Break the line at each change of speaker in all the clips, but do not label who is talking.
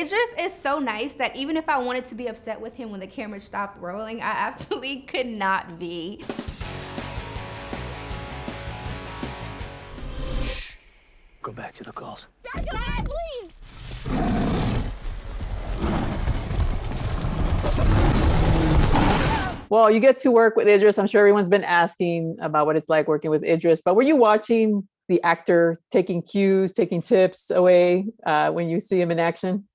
Idris is so nice that even if I wanted to be upset with him when the camera stopped rolling, I absolutely could not be.
Go back to the calls.
Dad, please!
Well, you get to work with Idris. I'm sure everyone's been asking about what it's like working with Idris, but were you watching the actor taking cues, taking tips away when you see him in action?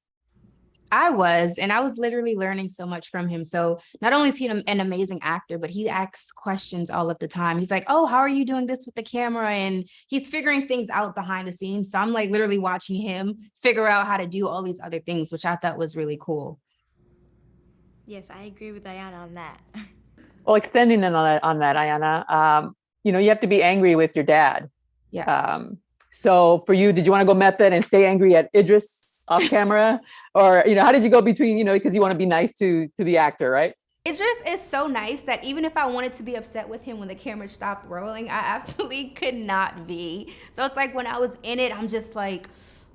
I was literally learning so much from him. So not only is he an amazing actor, but he asks questions all of the time. He's like, oh, how are you doing this with the camera? And he's figuring things out behind the scenes. So I'm like literally watching him figure out how to do all these other things, which I thought was really cool.
Yes, I agree with Iyanna on that.
Well, extending on that, Iyanna, you have to be angry with your dad.
Yes.
So for you, did you want to go method and stay angry at Idris off camera? Or, how did you go between, because you want to be nice to the actor, right?
Idris is so nice that even if I wanted to be upset with him when the camera stopped rolling, I absolutely could not be. So it's like when I was in it, I'm just like,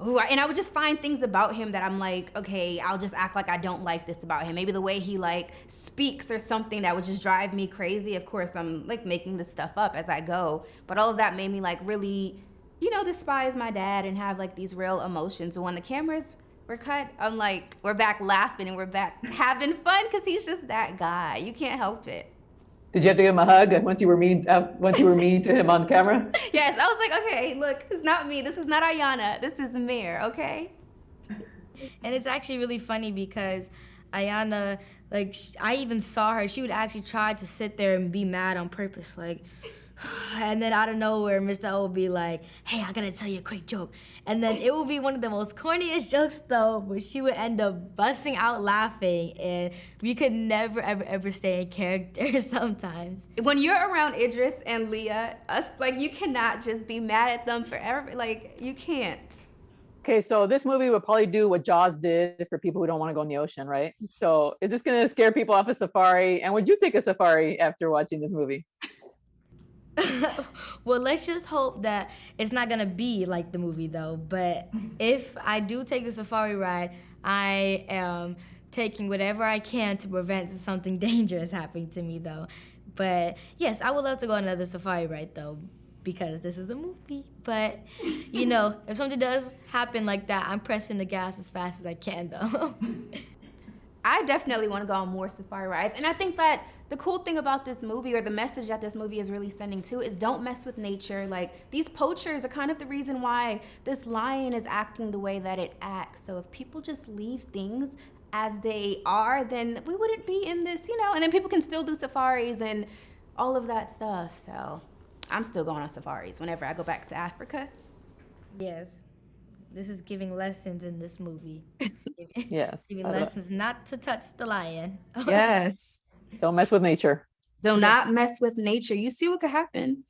ooh, and I would just find things about him that I'm like, okay, I'll just act like I don't like this about him. Maybe the way he like speaks or something that would just drive me crazy. Of course, I'm like making this stuff up as I go. But all of that made me like really, despise my dad and have like these real emotions. But when the cameras were cut, I'm like, we're back laughing and we're back having fun because he's just that guy. You can't help it.
Did you have to give him a hug once you were mean to him on camera?
Yes, I was like, okay, look, it's not me. This is not Iyanna. This is Mir, okay?
And it's actually really funny because Iyanna, I even saw her. She would actually try to sit there and be mad on purpose, and then out of nowhere, Mr. O will be like, hey, I gotta tell you a quick joke. And then it will be one of the most corniest jokes though, but she would end up busting out laughing and we could never, ever, ever stay in character sometimes.
When you're around Idris and Leah, you cannot just be mad at them forever. You can't.
Okay, so this movie would probably do what Jaws did for people who don't want to go in the ocean, right? So is this gonna scare people off a safari? And would you take a safari after watching this movie?
Well, let's just hope that it's not gonna be like the movie though. But if I do take the safari ride, I am taking whatever I can to prevent something dangerous happening to me though. But yes, I would love to go on another safari ride though, because this is a movie. But if something does happen like that, I'm pressing the gas as fast as I can though.
I definitely want to go on more safari rides. And I think that the cool thing about this movie, or the message that this movie is really sending too, is don't mess with nature. These poachers are kind of the reason why this lion is acting the way that it acts. So if people just leave things as they are, then we wouldn't be in this, and then people can still do safaris and all of that stuff. So I'm still going on safaris whenever I go back to Africa.
Yes. This is giving lessons in this movie.
Yes.
Giving lessons not to touch the lion.
Yes.
Don't mess with nature.
Do not mess with nature. You see what could happen.